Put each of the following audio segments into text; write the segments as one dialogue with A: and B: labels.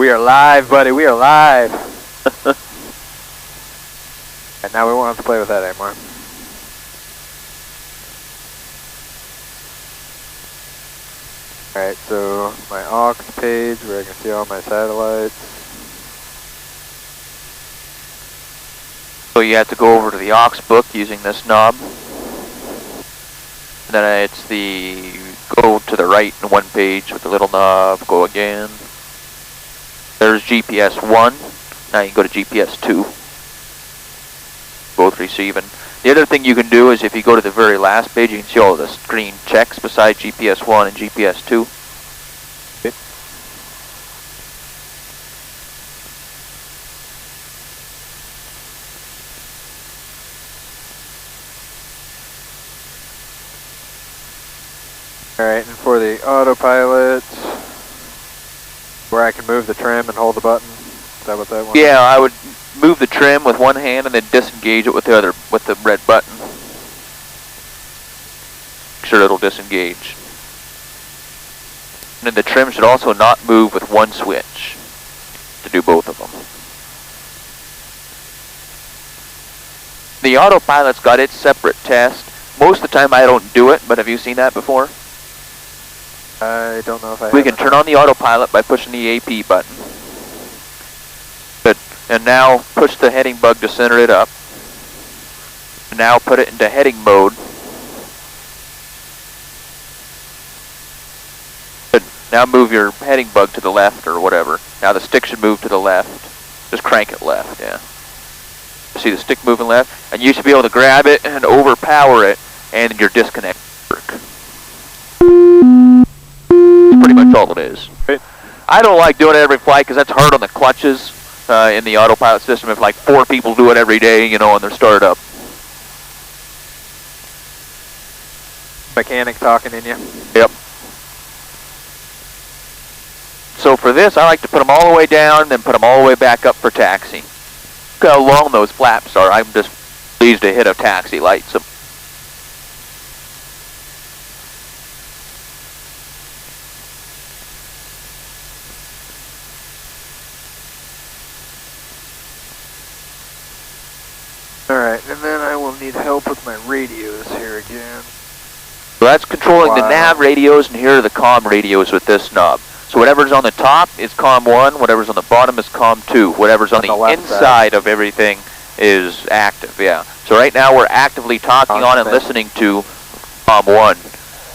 A: We are live, buddy. We are live. And now we won't have to play with that anymore. Alright, so my aux page where I can see all my satellites.
B: So you have to go over to the aux book using this knob. And then it's the go to the right in one page with the little knob, go again. There's GPS 1, now you can go to GPS 2. Both receiving. The other thing you can do is if you go to the very last page, you can see all of the green checks beside GPS 1 and GPS 2.
A: Okay. Alright, and for the autopilot, where I can move the trim and hold the button, is that what that one is?
B: Yeah, I would move the trim with one hand and then disengage it with the other, with the red button. Make sure it'll disengage. And then the trim should also not move with one switch to do both of them. The autopilot's got its separate test. Most of the time I don't do it, but have you seen that before?
A: I don't know if I
B: We can turn on the autopilot by pushing the AP button. Good. And now push the heading bug to center it up. And now put it into heading mode. Good. Now move your heading bug to the left or whatever. Now the stick should move to the left. Just crank it left, yeah. See the stick moving left? And you should be able to grab it and overpower it, and your disconnect work. Pretty much all it is.
A: Right.
B: I don't like doing it every flight because that's hard on the clutches in the autopilot system. If like 4 people do it every day, you know, on their startup.
A: Mechanic talking in you.
B: Yep. So for this, I like to put them all the way down, then put them all the way back up for taxi. Look how long those flaps are. I'm just pleased to hit a taxi light. So
A: Alright, and then I will need help with my radios here again.
B: So that's controlling the nav radios, and here are the comm radios with this knob. So whatever's on the top is comm 1, whatever's on the bottom is comm 2, whatever's on the inside of everything is active, yeah. So right now we're actively talking on and listening to comm 1.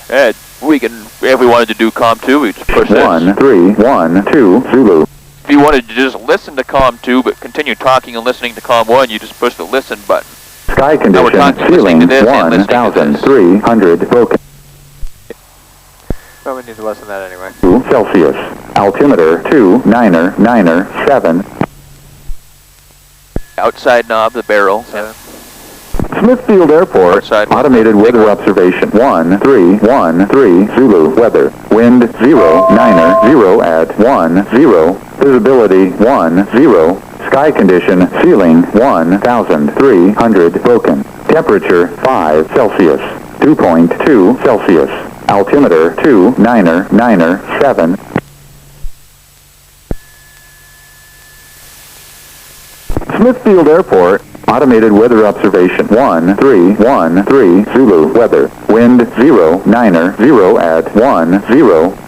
B: And we can, if we wanted to do comm 2, we just push this.
C: 1312 Zulu.
B: If you wanted to just listen to comm 2 but continue talking and listening to comm 1, you just push the listen button.
C: Sky condition, ceiling 1,300 broken.
A: Well, we need to listen to that anyway.
C: 2 Celsius. Altimeter 2997.
B: Outside knob, the barrel. Yeah.
C: Smithfield Airport,
B: Outside
C: automated weather observation 1313 Zulu. Weather, wind 090 at 10. Visibility 10. Sky condition, ceiling 1,300 broken. Temperature 5 Celsius. 2.2 Celsius. Altimeter 2997. Smithfield Airport, automated weather observation 1313 Zulu. Weather, wind 090 at 10.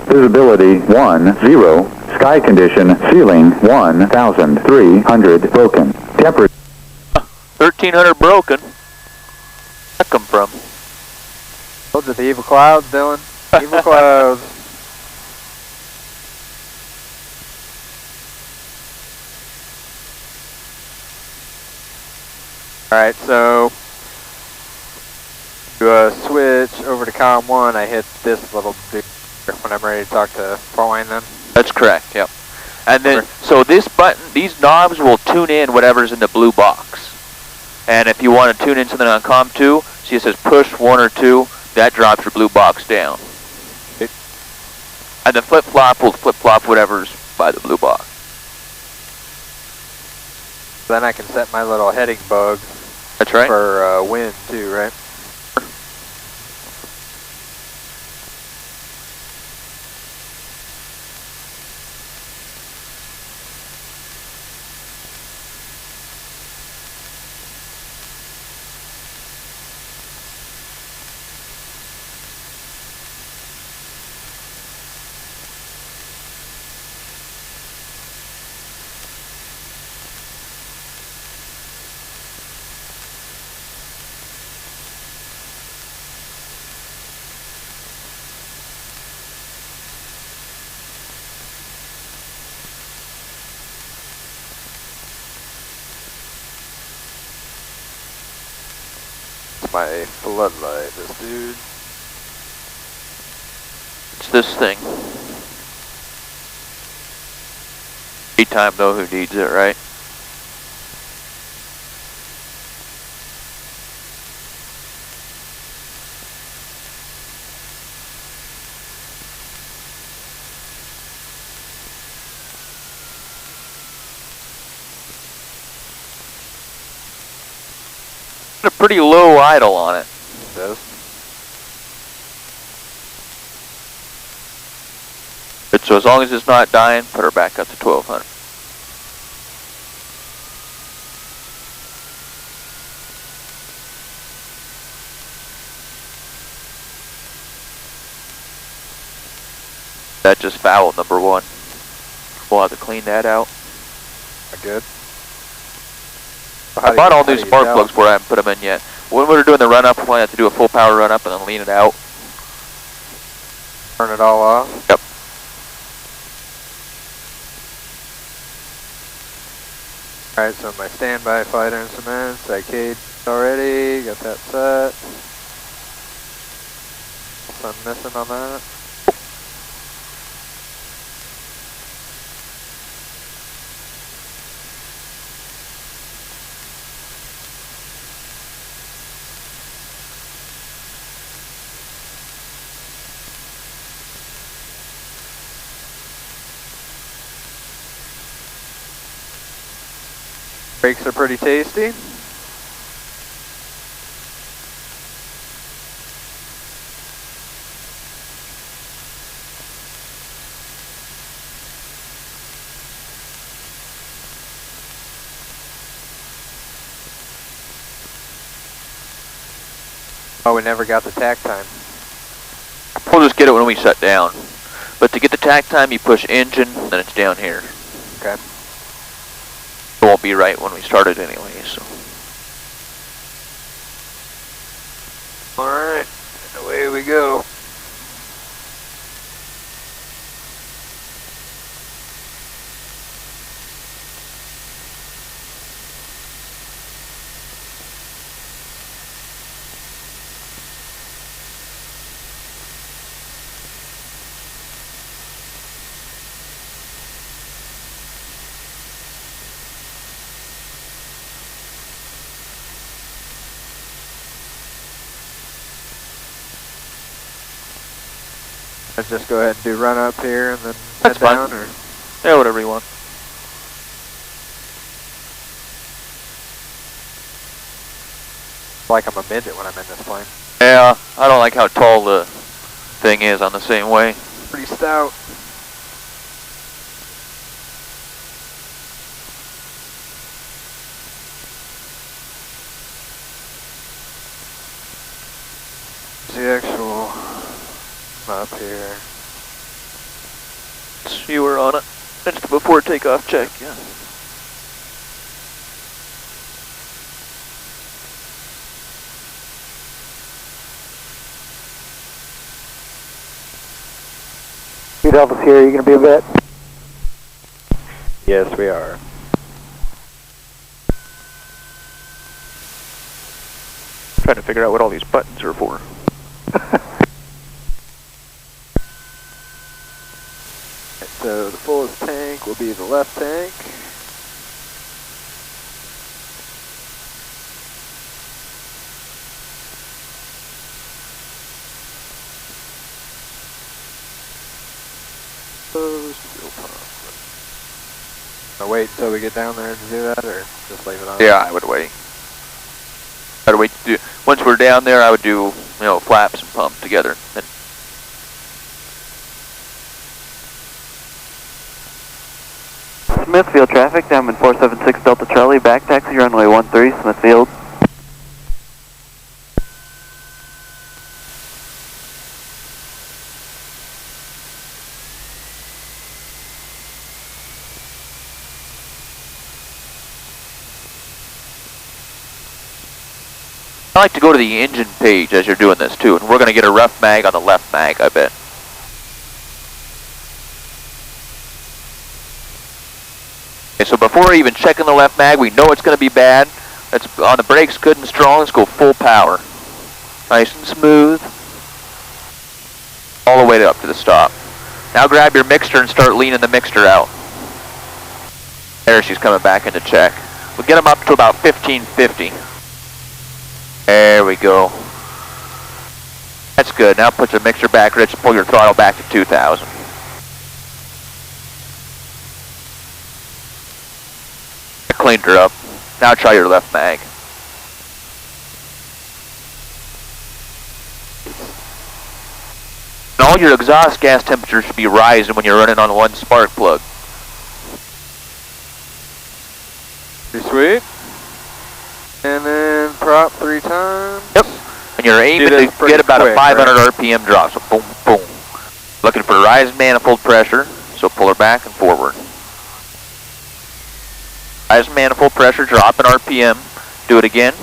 C: Visibility 10. Sky condition, ceiling 1,300 broken. Temperature
B: 1,300 broken. Where'd that come from?
A: Those are the evil clouds, Dylan. Evil clouds. Alright, so to switch over to comm 1, I hit this little dude when I'm ready to talk to Fort then.
B: That's correct, yep. And then, so this button, these knobs will tune in whatever's in the blue box. And if you want to tune in something on comm 2, see it says push 1 or 2, that drops your blue box down. And the flip-flop will flip-flop whatever's by the blue box.
A: Then I can set my little heading bug.
B: That's right.
A: For wind too, right? It's my floodlight, this dude.
B: It's this thing. Daytime though, who needs it, right? A pretty low idle on it.
A: It does.
B: But so as long as it's not dying, put her back up to 1200. That just fouled number 1. We'll have to clean that out.
A: Good.
B: I bought all new spark plugs where I haven't put them in yet. When we were doing the run up, we have to do a full power run up and then lean it out.
A: Turn it all off?
B: Yep.
A: Alright, so my standby fighter instruments, arcade already, got that set. What's I'm missing on that? Brakes are pretty tasty. Oh, we never got the tack time.
B: We'll just get it when we shut down. But to get the tack time, you push engine, then it's down here.
A: Okay.
B: It won't be right when we start it anyway, so.
A: Alright, away we go. Let's just go ahead and do run up here and then
B: That's
A: head down,
B: fine.
A: or
B: Yeah, whatever you want.
A: like I'm a midget when I'm in this plane.
B: Yeah, I don't like how tall the thing is on the same way.
A: Pretty stout. The actual up here.
B: You were on it. Just before takeoff check, yeah.
D: Speed Alpha's here, you gonna be a bit?
A: Yes, we are.
B: Trying to figure out what all these buttons are for.
A: So the fullest tank will be the left tank. Now wait until we get down there to do that, or just leave it on?
B: Yeah, I would wait. I'd wait to do, once we're down there, I would do, you know, flaps and pump together. Then
D: Smithfield traffic, Diamond 476 Delta Charlie, back taxi, runway 13, Smithfield.
B: I like to go to the engine page as you're doing this too, and we're going to get a rough mag on the left mag, I bet. Okay, so before even checking the left mag, we know it's going to be bad. It's on the brakes, good and strong. Let's go full power. Nice and smooth. All the way up to the stop. Now grab your mixture and start leaning the mixture out. There, she's coming back into check. We'll get them up to about 1550. There we go. That's good. Now put your mixture back, Rich, and pull your throttle back to 2000. I cleaned her up. Now try your left mag. And all your exhaust gas temperatures should be rising when you're running on one spark plug.
A: Pretty sweet. And then prop 3 times.
B: Yep. And you're aiming to get about a 500 RPM drop, so boom, boom. Looking for rise manifold pressure, so pull her back and forward. Rise manifold pressure, drop in RPM. Do it again.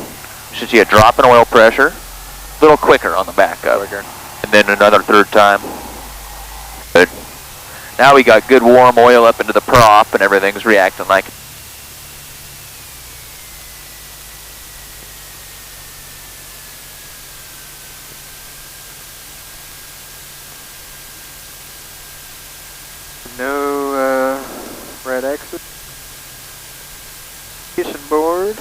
B: You should see a drop in oil pressure. A little quicker on the back up. And then another third time. Good. Now we got good warm oil up into the prop and everything's reacting like
A: no red exit. Board.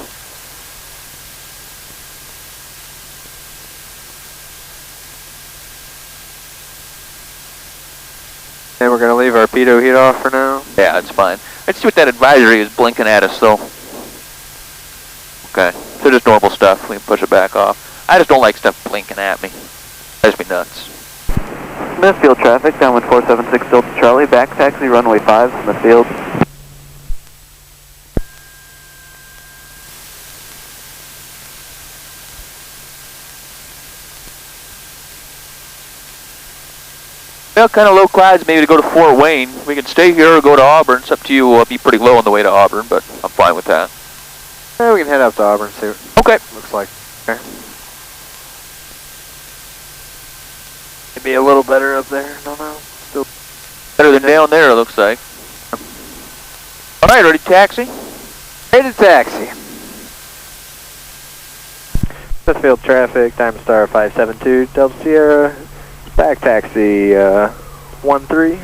A: And we're going to leave our pitot heat off for now.
B: Yeah, that's fine. Let's see what that advisory is blinking at us, though. Okay, so just normal stuff. We can push it back off. I just don't like stuff blinking at me. Drives me nuts.
D: Smithfield traffic, downwind 476 Delta Charlie, back taxi, runway 5, Smithfield.
B: Well, kind of low clouds, maybe to go to Fort Wayne. We can stay here or go to Auburn. It's up to you. We'll be pretty low on the way to Auburn, but I'm fine with that.
A: Yeah, we can head up to Auburn and see what
B: okay.
A: Looks like. Okay. Maybe a little better up there. No, no. Still
B: better than down there, it looks like. All right, ready to taxi?
A: Ready to taxi. Smithfield traffic, time star 572 Delta Sierra. Back taxi 13.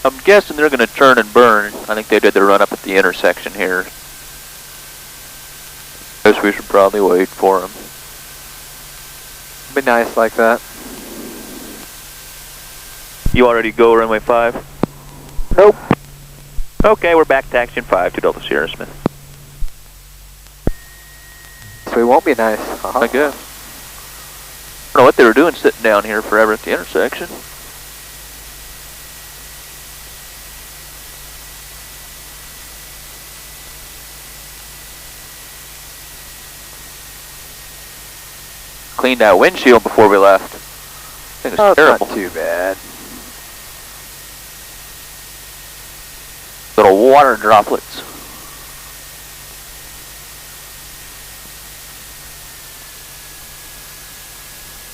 B: I'm guessing they're going to turn and burn. I think they did the run up at the intersection here. Guess we should probably wait for them.
A: Be nice like that.
B: You already go runway 5?
A: Nope.
B: Okay, we're back taxiing 5 to Delta Sierra Smith.
A: So it won't be nice.
B: I guess. I don't know what they were doing sitting down here forever at the intersection. Cleaned that windshield before we left. I think it's terrible.
A: Not too bad.
B: Little water droplets.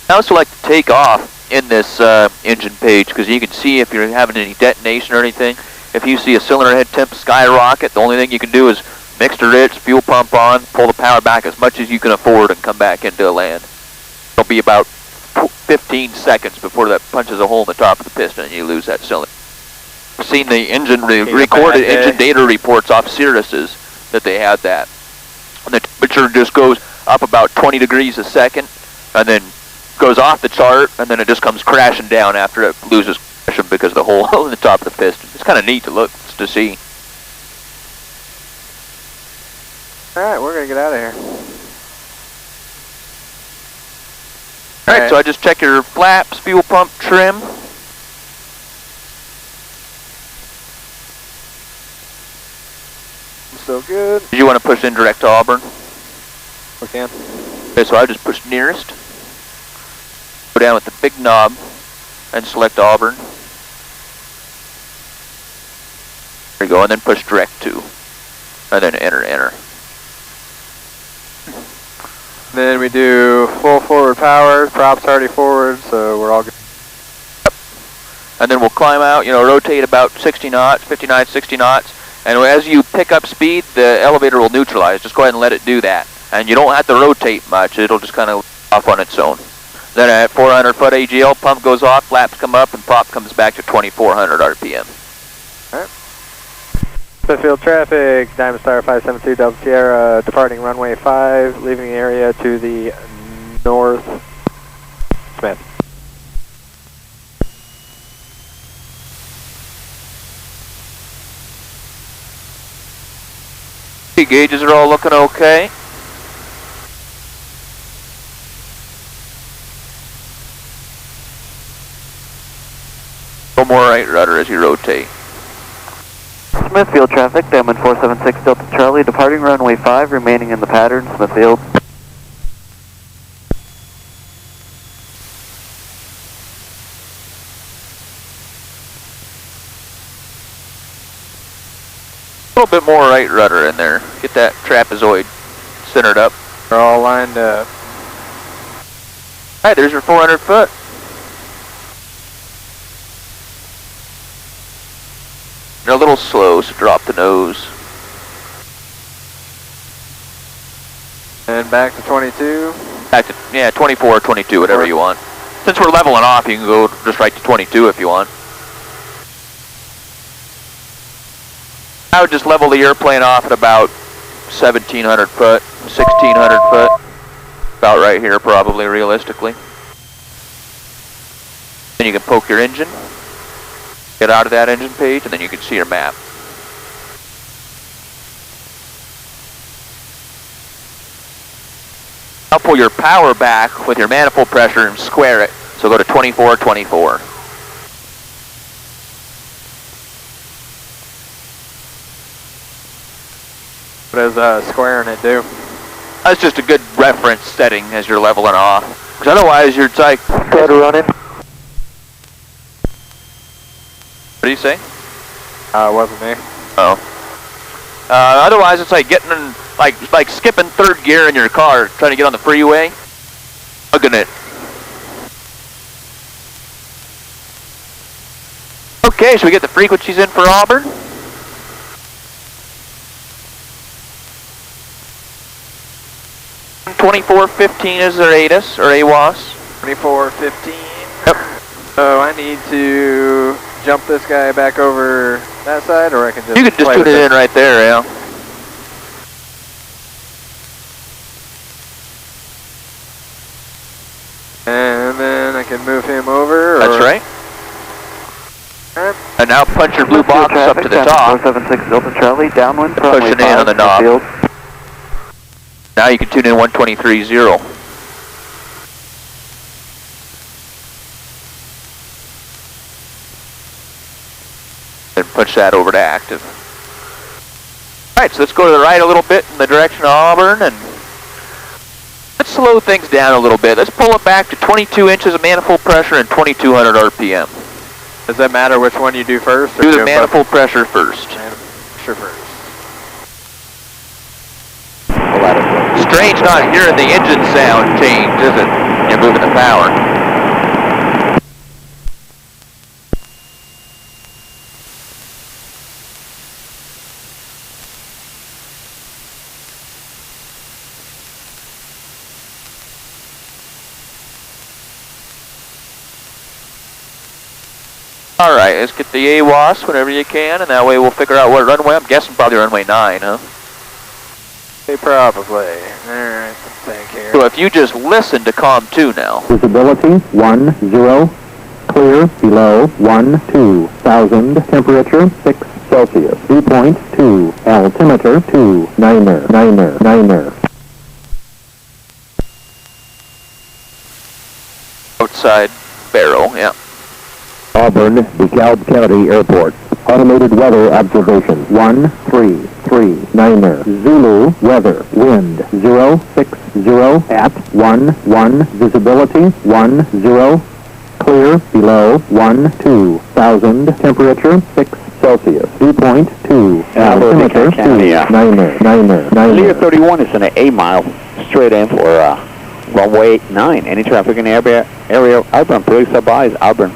B: I also like to take off in this engine page because you can see if you're having any detonation or anything. If you see a cylinder head temp skyrocket, the only thing you can do is mix the rich, fuel pump on, pull the power back as much as you can afford and come back into land. It'll be about 15 seconds before that punches a hole in the top of the piston and you lose that cylinder. I've seen the engine recorded engine data reports off Cirrus's that they had that. And the temperature just goes up about 20 degrees a second, and then goes off the chart, and then it just comes crashing down after it loses pressure because of the hole in the top of the piston. It's kind of neat to see.
A: Alright, we're going to get out of here.
B: Alright, so I just check your flaps, fuel pump, trim.
A: Still good.
B: Did you want to push in direct to Auburn?
A: We can.
B: Okay, so I just push nearest. Go down with the big knob and select Auburn. There you go, and then push direct to. And then enter.
A: Then we do full forward power, props already forward, so we're all good.
B: Yep. And then we'll climb out, rotate about 60 knots, 59, 60 knots. And as you pick up speed, the elevator will neutralize. Just go ahead and let it do that. And you don't have to rotate much. It'll just kind of off on its own. Then at 400 foot AGL, pump goes off, flaps come up, and prop comes back to 2400 RPM.
A: Alright. Smithfield traffic, Diamond Star 572 Delta Sierra, departing runway 5, leaving the area to the north. Smith.
B: Gauges are all looking okay. No more right rudder as you rotate.
D: Smithfield traffic, Diamond 476 Delta Charlie, departing runway 5, remaining in the pattern, Smithfield.
B: A little bit more right rudder in there. Get that trapezoid centered up.
A: We're all lined up.
B: Alright, there's your 400 foot. You're a little slow, so drop the nose.
A: And back to 22.
B: Back to, 24 or 22, whatever you want. Since we're leveling off, you can go just right to 22 if you want. I would just level the airplane off at about 1,700 foot, 1,600 foot. About right here, probably, realistically. Then you can poke your engine. Get out of that engine page, and then you can see your map. Now pull your power back with your manifold pressure and square it. So go to 24, 24.
A: What does squaring it do?
B: That's just a good reference setting as you're leveling off. Because otherwise you're like...
D: Start running.
B: What do you say?
A: It wasn't me.
B: Oh. Otherwise it's like getting in, like skipping third gear in your car, trying to get on the freeway. Hugging it. Okay, so we get the frequencies in for Auburn. $24.15 is their ATIS, or AWAS.
A: 24.15.
B: Yep.
A: So I need to jump this guy back over that side, or I can just...
B: You can just put it in right there, yeah.
A: And then I can move him over, or...
B: That's right. And now punch your blue box up to the top.
D: 476 Delta Charlie, downwind,
B: Pushing in on the knob.
D: Field.
B: Now you can tune in 123.0. And push that over to active. Alright, so let's go to the right a little bit in the direction of Auburn, and let's slow things down a little bit. Let's pull it back to 22 inches of manifold pressure and 2,200 RPM.
A: Does that matter which one you do first? Or
B: Do the manifold pressure first.
A: Pressure first.
B: Strange not hearing the engine sound change, is it? You're moving the power. Alright, let's get the AWAS whenever you can, and that way we'll figure out what runway. I'm guessing probably runway 9, huh?
A: Probably. Alright, thank you.
B: So if you just listen to COM 2 now.
C: Visibility 10, clear below 12,000, temperature 6 Celsius, dew point 2, altimeter 2, niner.
B: Outside barrel, yeah.
C: Auburn, DeKalb County Airport. Automated weather observation 133 Zulu weather wind 060 at 11 visibility 10 clear below 12,000 temperature 6 Celsius dew point 2 altimeter 2 niner.
E: Lear 31 is in an 8 mile straight in for runway 9. Any traffic in the area Auburn, please advise Auburn.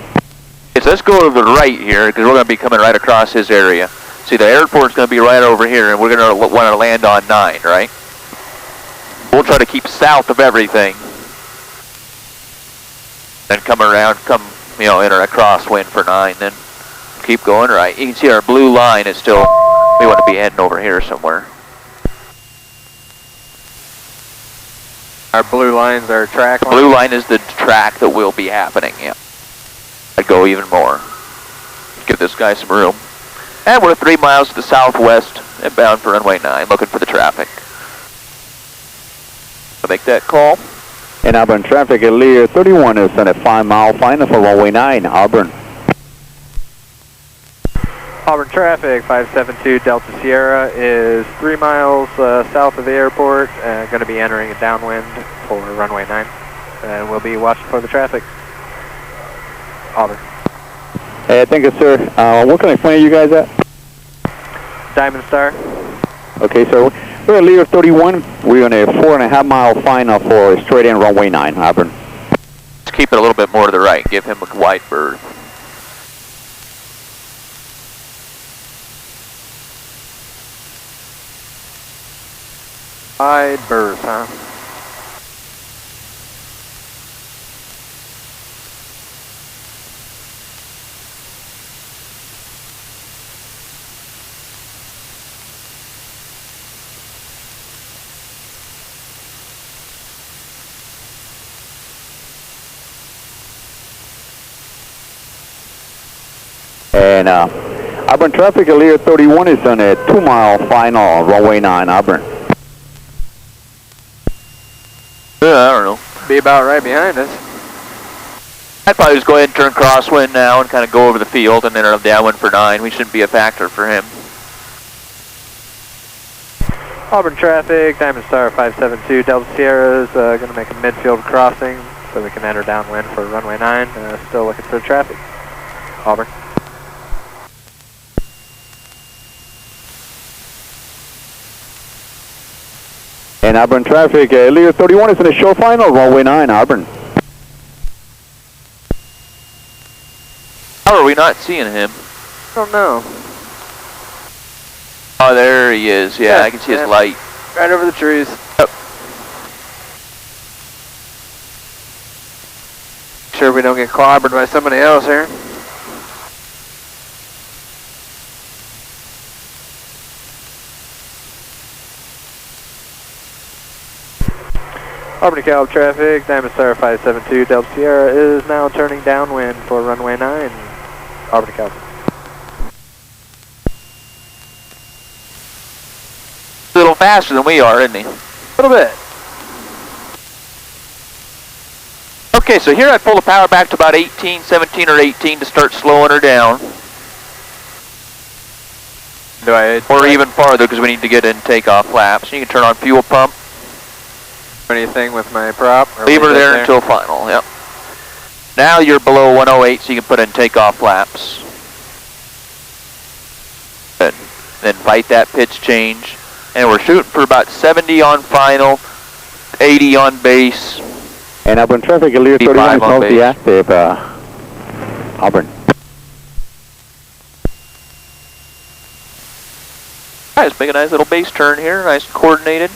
B: So let's go to the right here, because we're going to be coming right across his area. See, the airport's going to be right over here, and we're going to want to land on 9, right? We'll try to keep south of everything. Then come around, enter a crosswind for 9, then keep going right. You can see our blue line is still, we want to be heading over here somewhere.
A: Our blue line's our track line?
B: Blue line is the track that will be happening, yeah. I'd go even more. Give this guy some room. And we're 3 miles to the southwest and bound for runway 9, looking for the traffic. So make that call.
E: And Auburn traffic at Lear 31 is on a 5 mile final for runway 9, Auburn.
A: Auburn traffic, 572 Delta Sierra is 3 miles south of the airport, going to be entering a downwind for runway 9. And we'll be watching for the traffic. Auburn.
E: Thank you, sir. What can I find you guys at?
A: Diamond Star.
E: Okay, sir. We're at Lear 31. We're on a 4.5 mile final for straight in runway 9, Auburn.
B: Let's keep it a little bit more to the right. Give him a wide berth.
A: Wide berth, huh?
E: And Auburn traffic at Lear 31 is on a 2 mile final on runway 9, Auburn.
B: I don't know.
A: Be about right behind us.
B: I'd probably just go ahead and turn crosswind now and kind of go over the field and then a downwind for 9. We shouldn't be a factor for him.
A: Auburn traffic, Diamond Star 572 Delta Sierra is going to make a midfield crossing so we can enter downwind for runway 9. Still looking for traffic. Auburn.
E: And Auburn traffic, Lear 31 is in a short final, runway 9, Auburn.
B: How are we not seeing him?
A: I don't know.
B: Oh, there he is. Yeah, I can see his light.
A: Right over the trees.
B: Yep.
A: Sure we don't get clobbered by somebody else here. Auburn DeKalb traffic, Diamond Star 572 Delta Sierra is now turning downwind for runway 9. Auburn DeKalb.
B: A little faster than we are, isn't he?
A: A little bit.
B: Okay, so here I pull the power back to about 18, 17 or 18 to start slowing her down. Or even farther because we need to get in takeoff flaps. You can turn on fuel pump.
A: Anything with my prop?
B: Leave her there until final, yep. Now you're below 108 so you can put in takeoff flaps. Good. Then fight that pitch change. And we're shooting for about 70 on final, 80 on base.
E: And Auburn traffic at Lear 31 is mostly active, Auburn.
B: Alright, let's make a nice little base turn here, nice and coordinated.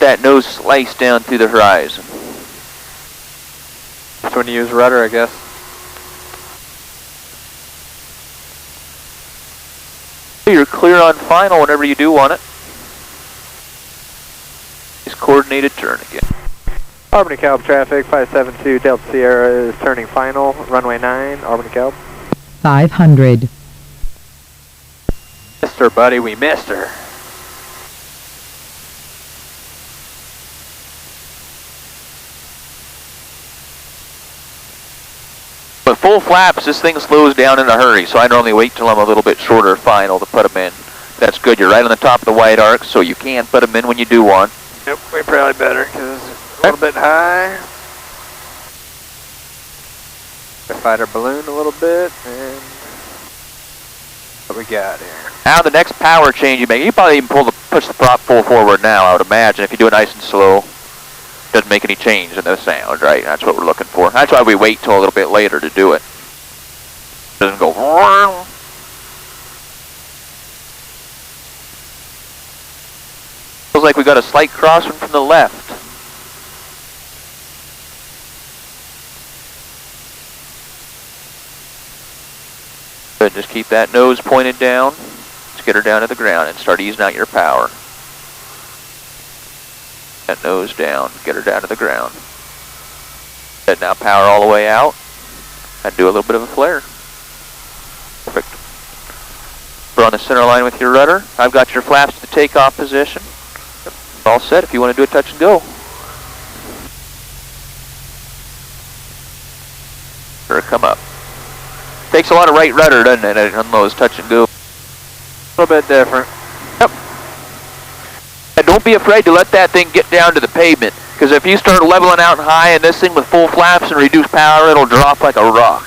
B: That nose slice down through the horizon.
A: That's when you use rudder, I guess.
B: You're clear on final whenever you do want it. It's coordinated turn again.
A: Albany Calb traffic, 572 Delta Sierra is turning final, runway 9, Albany Calb.
F: 500.
A: Missed her, buddy, we missed her.
B: But full flaps, this thing slows down in a hurry, so I normally wait till I'm a little bit shorter final to put them in. That's good, you're right on the top of the white arc, so you can put them in when you do want.
A: Yep, we probably better, because it's a little bit high. Fight our balloon a little bit, and what we got here.
B: Now the next power change you make, you probably even push the prop full forward now, I would imagine, if you do it nice and slow. Doesn't make any change in the sound, right? That's what we're looking for. That's why we wait till a little bit later to do it. Doesn't go. Feels like we got a slight crosswind from the left. Good, just keep that nose pointed down. Let's get her down to the ground and start easing out your power. That nose down, get her down to the ground. Good, now power all the way out and do a little bit of a flare. Perfect. We're on the center line with your rudder. I've got your flaps to the takeoff position. All set if you want to do a touch and go. Or come up. Takes a lot of right rudder, doesn't it, on those touch and go?
A: A little bit different.
B: Yep. And don't be afraid to let that thing get down to the pavement, because if you start leveling out high in this thing with full flaps and reduced power, it'll drop like a rock.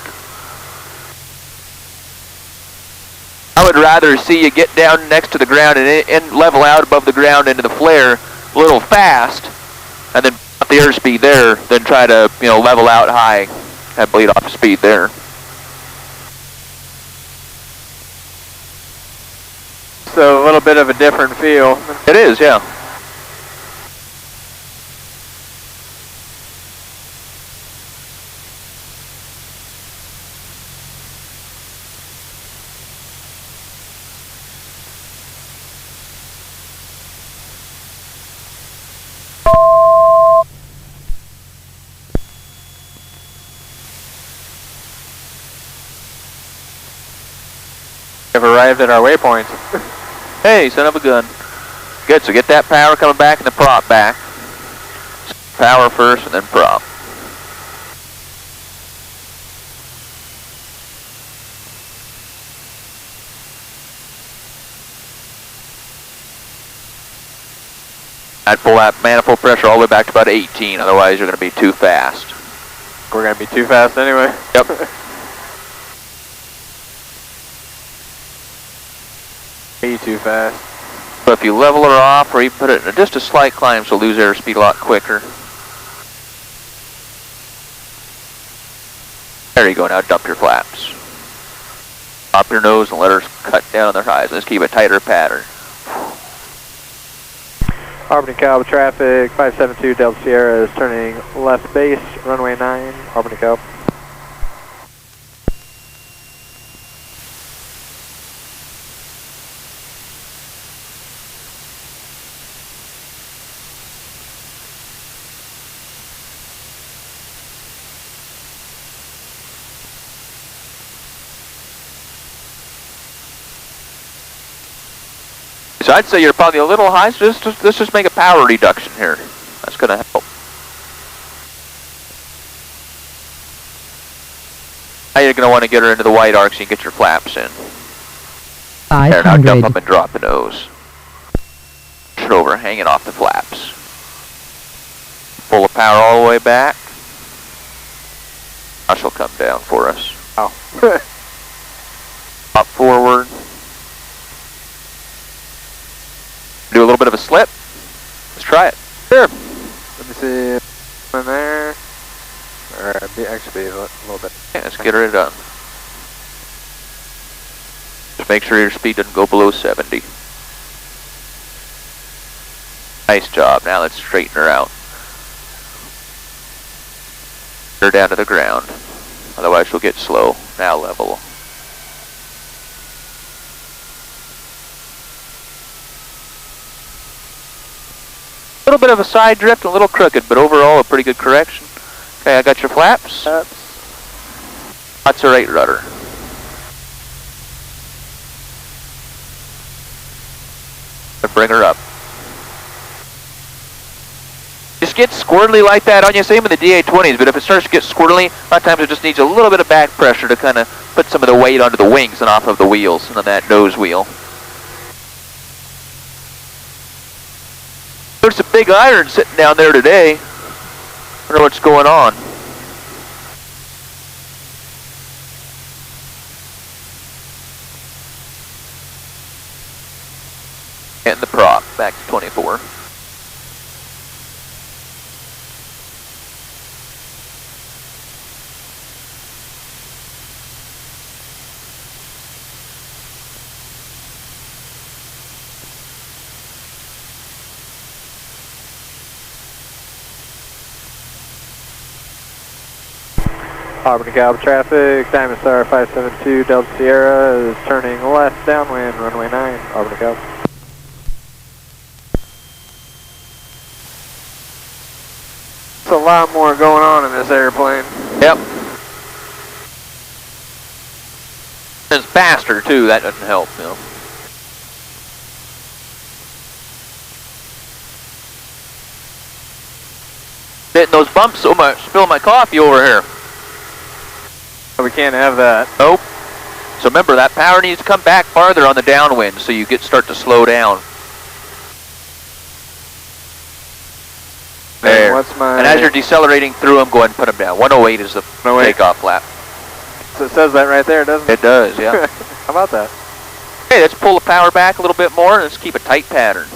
B: I would rather see you get down next to the ground and level out above the ground into the flare a little fast, and then up the airspeed there, than try to, you know, level out high and bleed off speed there.
A: So a little bit of a different feel.
B: It is, yeah.
A: Have arrived at our waypoint.
B: Hey, son of a gun. Good, so get that power coming back and the prop back. Power first and then prop. I'd pull that manifold pressure all the way back to about 18, otherwise you're going to be too fast.
A: We're going to be too fast anyway.
B: Yep.
A: Way too fast.
B: But if you level her off or you put it in just a slight climb, she'll lose airspeed a lot quicker. There you go, now dump your flaps. Drop your nose and let her cut down on their highs. Let's keep a tighter pattern.
A: Albany Calb traffic, 572 Delta Sierra is turning left base, runway 9, Albany Calb.
B: So I'd say you're probably a little high, so let's just make a power reduction here. That's going to help. Now you're going to want to get her into the white arc so you can get your flaps in.
F: 500.
B: There, now dump up and drop the nose. Push it over, hanging off the flaps. Pull the power all the way back. Now she'll come down for us.
A: Oh.
B: Up forward. Do a little bit of a slip. Let's try it.
A: Sure. Let me see. In there. Or actually a little bit.
B: Yeah, let's get her done. Just make sure your speed doesn't go below 70. Nice job. Now let's straighten her out. Get her down to the ground. Otherwise she'll get slow. Now level. of a side drift, a little crooked, but overall a pretty good correction. Okay, I got your flaps. That's a right rudder. Bring her up. Just get squirrely like that on you, same with the DA20s, but if it starts to get squirrely, a lot of times it just needs a little bit of back pressure to kind of put some of the weight onto the wings and off of the wheels and on that nose wheel. There's a big iron sitting down there today. I don't know what's going on. And the prop, back to 24.
A: Auburn to Gallup traffic, Diamond Star 572 Delta Sierra is turning left downwind, runway 9, Auburn to Gallup. There's a lot more going on in this airplane.
B: Yep. It's faster too, that doesn't help, you know. Hitting those bumps so much, spilling my coffee over here.
A: We can't have that.
B: Nope. So remember, that power needs to come back farther on the downwind so you start to slow down. There. And as you're decelerating through them, go ahead and put them down. 108 is the takeoff flap.
A: So it says that right there, doesn't it?
B: It does, yeah.
A: How about that?
B: Okay, let's pull the power back a little bit more and let's keep a tight pattern.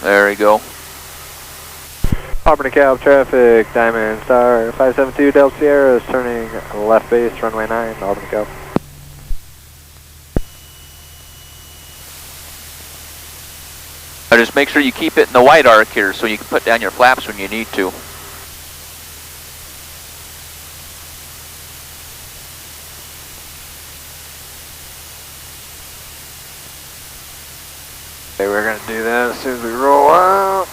B: There we go.
A: Auburn to Gallup traffic, Diamond Star 572 Delta Sierra is turning left base, runway 9, Auburn to Gallup.
B: Now just make sure you keep it in the white arc here so you can put down your flaps when you need to.
A: Okay, we're going to do that as soon as we roll out.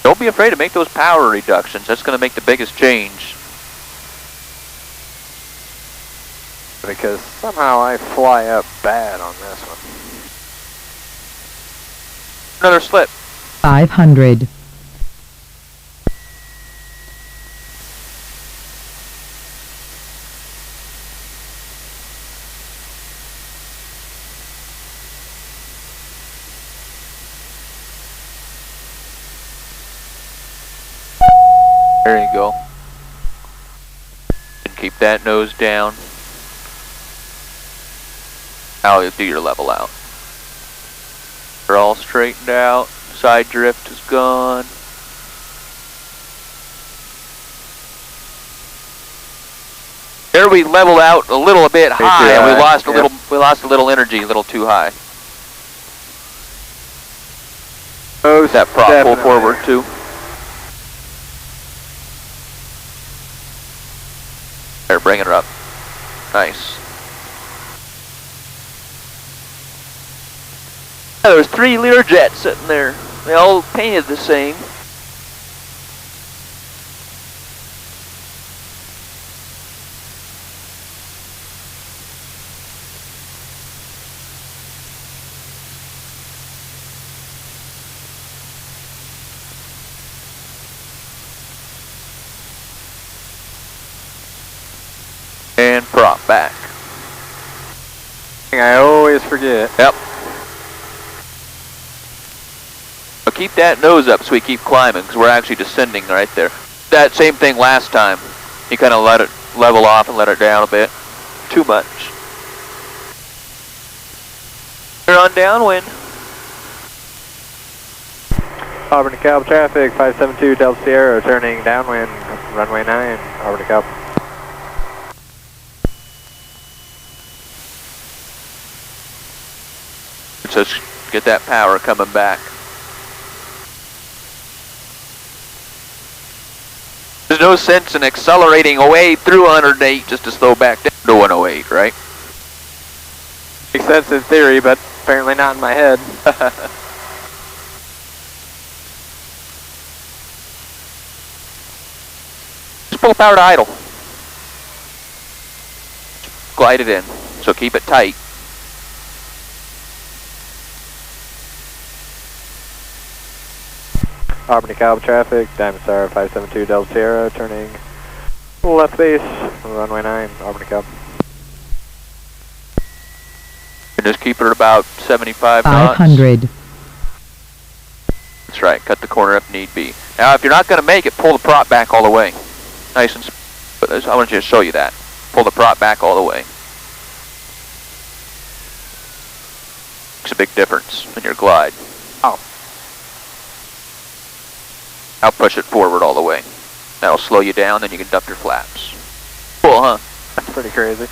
B: Don't be afraid to make those power reductions. That's going to make the biggest change.
A: Because somehow I fly up bad on this one.
B: Another slip.
F: 500.
B: There you go. And keep that nose down. Now you'll do your level out. They're all straightened out. Side drift is gone. There we leveled out a little bit high, and we lost a little. We lost a little energy, a little too high.
A: Oh,
B: that prop pull forward too. There, bringing her up. Nice. Yeah, there's 3 Learjets sitting there. They all painted the same. And prop back.
A: I always forget.
B: Yep. So keep that nose up so we keep climbing, because we're actually descending right there. That same thing last time. You kind of let it level off and let it down a bit. Too much. We're on downwind.
A: Auburn to Gallup traffic, 572 Delta Sierra, turning downwind, runway 9, Auburn to Gallup.
B: Just get that power coming back. There's no sense in accelerating away through 108 just to slow back down to 108, right?
A: Makes sense in theory, but apparently not in my head.
B: Just pull power to idle. Glide it in, so keep it tight.
A: Albany Cobb traffic, Diamond Star 572 Delta Sierra, turning left base, runway 9, Albany Cobb.
B: And just keep it at about 75 knots.
F: 500.
B: That's right, cut the corner if need be. Now if you're not going to make it, pull the prop back all the way. Nice and I want you to show you that. Pull the prop back all the way. Makes a big difference in your glide.
A: Oh.
B: I'll push it forward all the way. That'll slow you down, then you can dump your flaps. Cool, huh?
A: That's pretty crazy.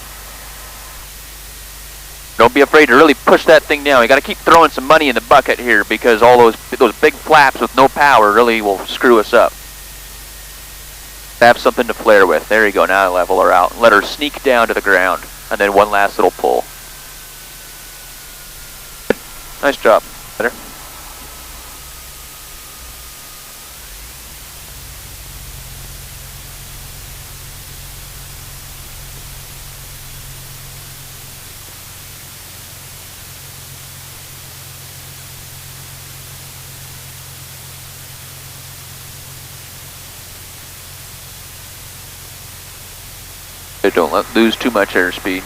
B: Don't be afraid to really push that thing down. You got to keep throwing some money in the bucket here because all those big flaps with no power really will screw us up. Have something to flare with. There you go. Now level her out. Let her sneak down to the ground, and then one last little pull. Nice job. Better. Don't lose too much airspeed.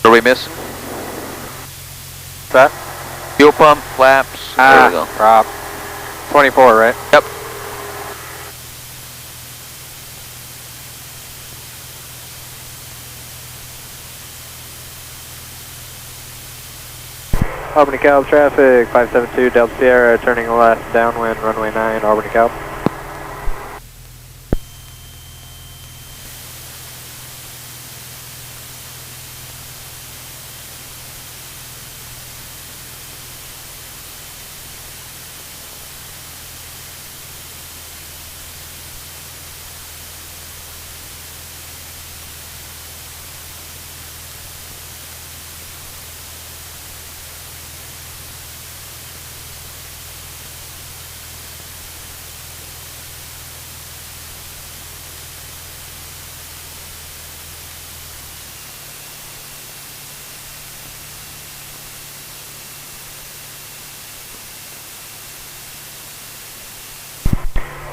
B: What are we missing?
A: What's that?
B: Fuel pump, flaps. There we go.
A: Prop. 24, right?
B: Yep.
A: Albany Cobb traffic, 572 Delta Sierra, turning left downwind, runway 9, Albany Cobb.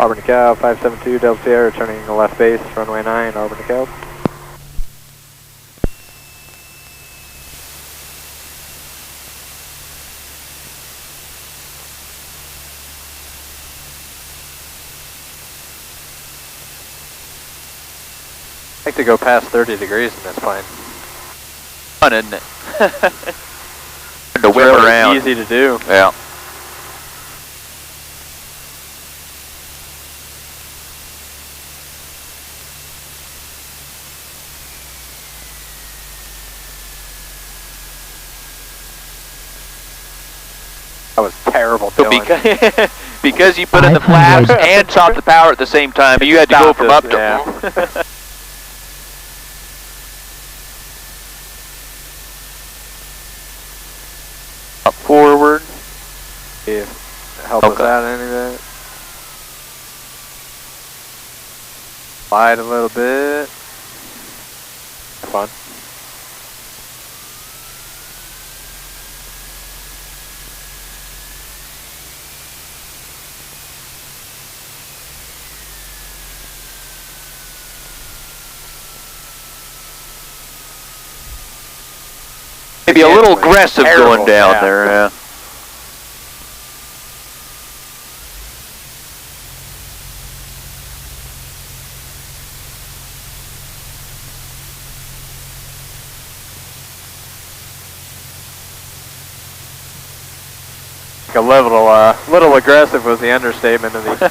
A: Albany Cobb, 572 Delta Sierra, turning left base, runway 9, Albany Cobb. I like to go past 30 degrees in this plane.
B: Fun, isn't it? To whip
A: really
B: around.
A: Easy to do.
B: Yeah.
A: That was terrible doing.
B: Because you put in the flaps and chopped the power at the same time, you had to go from up to...
A: Yeah.
B: Up forward.
A: Yeah. Help us out any of that. Slide a little bit. Fun.
B: Maybe a little aggressive going down there, yeah.
A: A little aggressive was the understatement of the.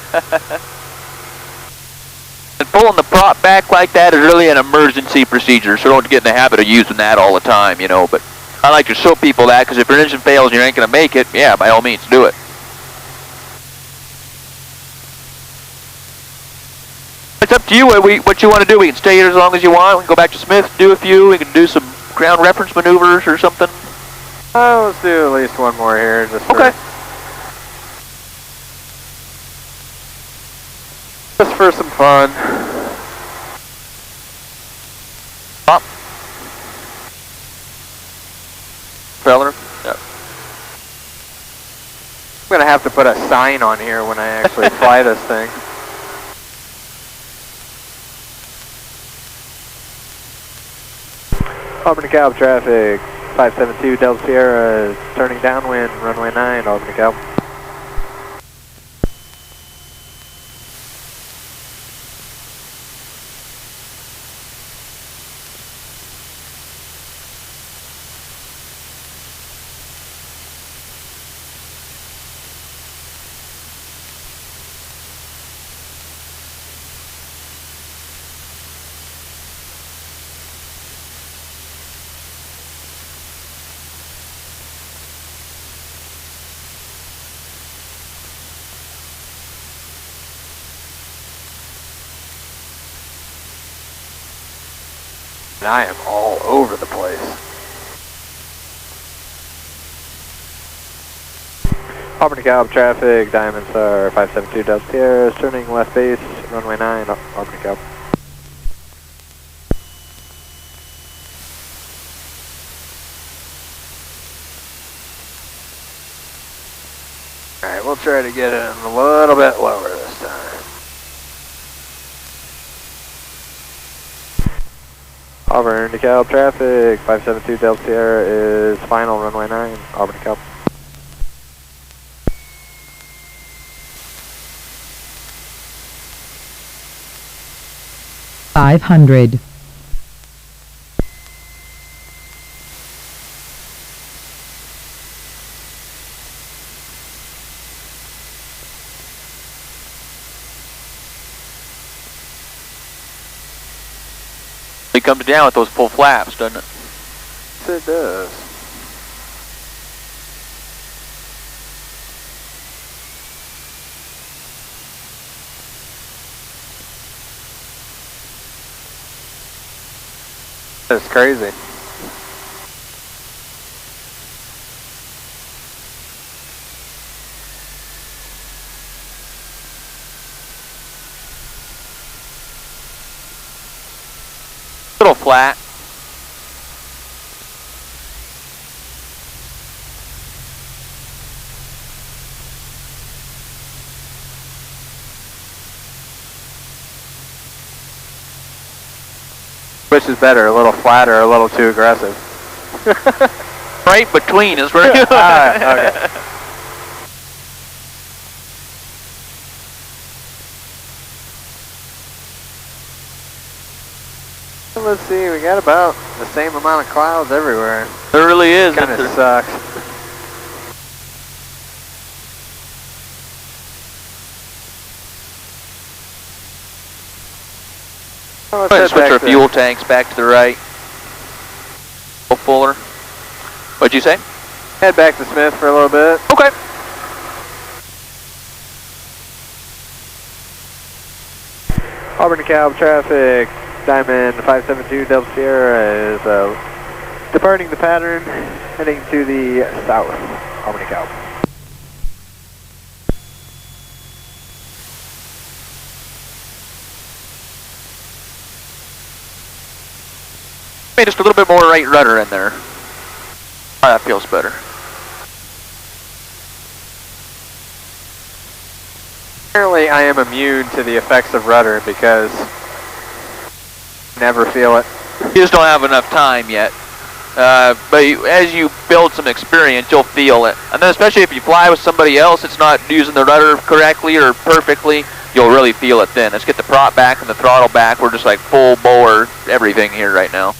B: And pulling the prop back like that is really an emergency procedure, so don't get in the habit of using that all the time, you know, but I like to show people that, because if your engine fails and you ain't going to make it, yeah, by all means, do it. It's up to you what you want to do. We can stay here as long as you want. We can go back to Smith, do a few. We can do some ground reference maneuvers or something.
A: Let's do at least one more here. Just for some fun.
B: Up. Feller. Yep.
A: I'm going to have to put a sign on here when I actually fly this thing. Albany Calb traffic, 572 Delta Sierra is turning downwind, runway 9, Albany Calb. And I am all over the place. Albany Calb traffic, Diamond Star 572 Delta Sierra is turning left base, runway 9, Albany Calb. Alright, we'll try to get it a little bit lower this time. Auburn DeKalb traffic, 572 Delta Sierra is final, runway 9, Auburn DeKalb.
F: $500.
B: It comes down with those full flaps, doesn't it?
A: Yes, it does. That's crazy.
B: Little flat.
A: Which is better, a little flatter or a little too aggressive?
B: Right between is where you
A: okay. Let's see, we got about the same amount of clouds everywhere.
B: There really is.
A: Kind of sucks.
B: Go ahead and switch our fuel tanks back to the right. A little fuller. What'd you say?
A: Head back to Smith for a little bit.
B: Okay.
A: Auburn DeKalb traffic, Diamond 572 Delta Sierra is departing the pattern, heading to the south, Auburn DeKalb.
B: Maybe just a little bit more right rudder in there. Oh, that feels better.
A: Apparently I am immune to the effects of rudder because I never feel it.
B: You just don't have enough time yet. But as you build some experience, you'll feel it. And then especially if you fly with somebody else that's not using the rudder correctly or perfectly, you'll really feel it then. Let's get the prop back and the throttle back. We're just like full bore everything here right now.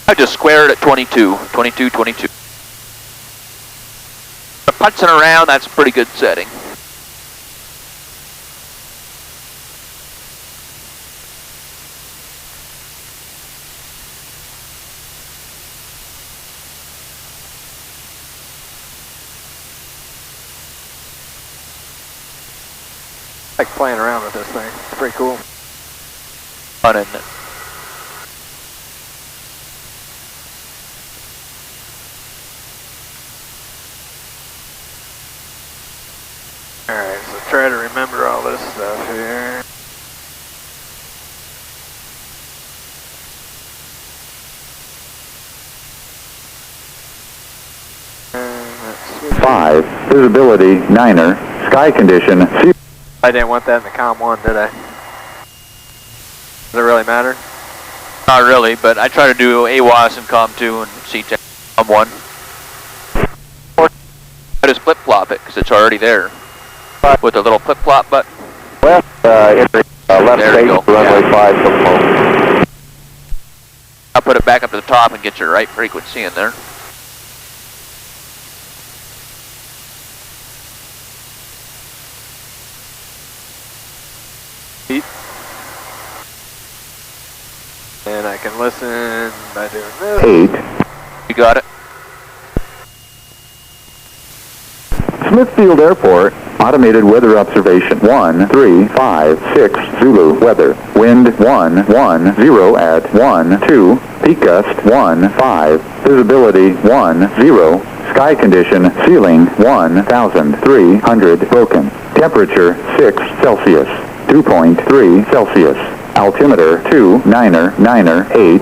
B: I just squared at 22, 22, 22. But punching around, that's a pretty good setting.
A: like playing around with this thing. It's pretty cool.
B: Fun, isn't it?
A: Alright, so try to remember all this stuff here.
C: Five, visibility, niner, sky condition,
A: I didn't want that in the COM 1, did I? Does it really matter?
B: Not really, but I try to do AWAS and COM 2 and CTEC COM 1. Or I just flip-flop it, because it's already there. With a little flip-flop button.
E: Left, left
B: There you
E: stage,
B: go.
E: runway
B: Yeah.
E: 5, so
B: I'll put it back up to the top and get your right frequency in there.
A: And I can listen by doing this.
C: 8,
B: You got it?
C: Smithfield Airport, automated weather observation 135 Zulu weather, wind 110 at 12, peak gust 15, visibility 10, sky condition ceiling 1300 broken, temperature 6 Celsius, 2.3 Celsius, altimeter 2998.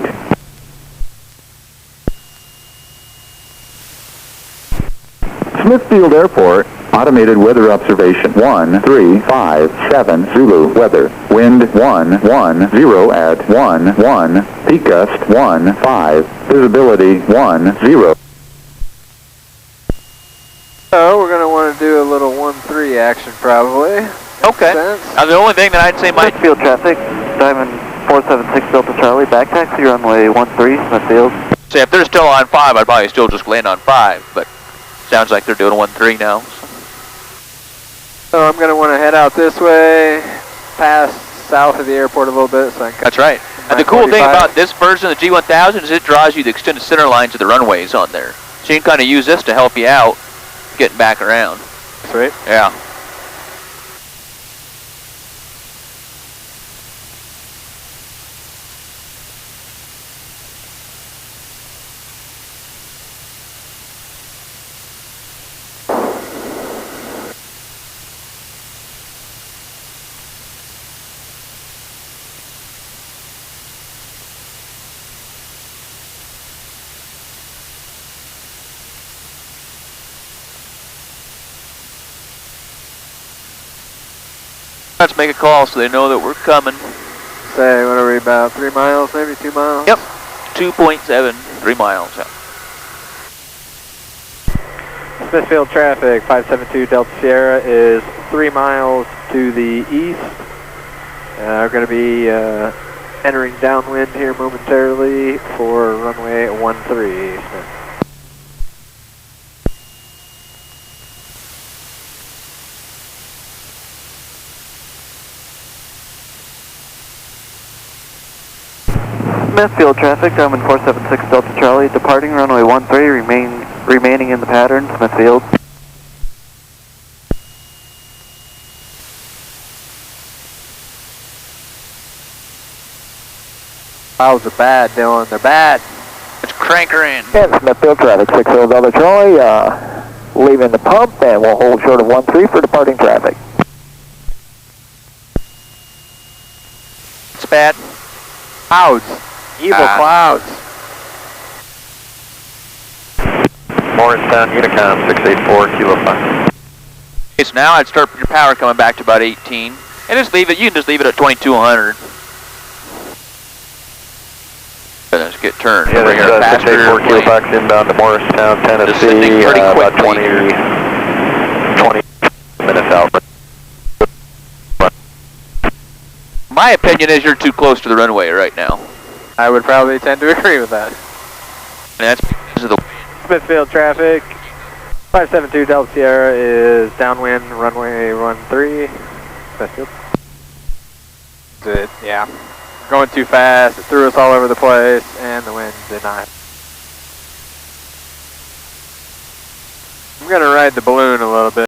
C: Smithfield Airport, automated weather observation 1357 Zulu weather, wind 110 at 11, peak gust 15, visibility 10.
A: So we're going to want to do a little 1-3 action probably.
B: Okay. Now the only thing that I'd say might...
D: Smithfield traffic, Diamond 476 Delta Charlie, back taxi, runway 13, Smithfield.
B: Say if they're still on 5, I'd probably still just land on 5, but sounds like they're doing 1-3 now.
A: So I'm going to want to head out this way, past south of the airport a little bit. So I can
B: That's right. And the cool thing about this version of the G1000 is it draws you the extended center lines of the runways on there. So you can kind of use this to help you out getting back around.
A: Sweet.
B: Yeah. Let's make a call so they know that we're coming.
A: Say, what are we, about 3 miles, maybe 2 miles?
B: Yep. 2.7, 3 miles. Yeah.
A: Smithfield traffic, 572 Delta Sierra is 3 miles to the east. We're going to be entering downwind here momentarily for runway 13.
D: Smithfield traffic, Diamond 476 Delta Charlie, departing runway 13, remaining in the pattern, Smithfield.
A: Clouds are bad, Dylan, they're bad.
B: Let's crank her in.
E: Yeah, Smithfield traffic, 60 Delta Charlie, leaving the pump, and we'll hold short of 13 for departing traffic.
B: It's bad.
A: Clouds. Evil clouds.
E: Morristown, Unicom, 684, Kilo 5.
B: Okay, so now I'd start your power coming back to about 18. And just leave it, you can just leave it at 2200. Let's get turned.
E: Yeah,
B: Bring
E: this
B: her
E: is
B: faster
E: 684 Kilo
B: plane.
E: Fox inbound to Morristown,
B: Just sending
E: Tennessee,
B: pretty
E: about
B: quickly.
E: 20 minutes out.
B: My opinion is you're too close to the runway right now.
A: I would probably tend to agree with that.
B: And that's because of the
A: Smithfield traffic, 572 Delta Sierra is downwind, runway 13. Smithfield. Good, yeah. Going too fast, it threw us all over the place, and the wind did not. I'm going to ride the balloon a little bit.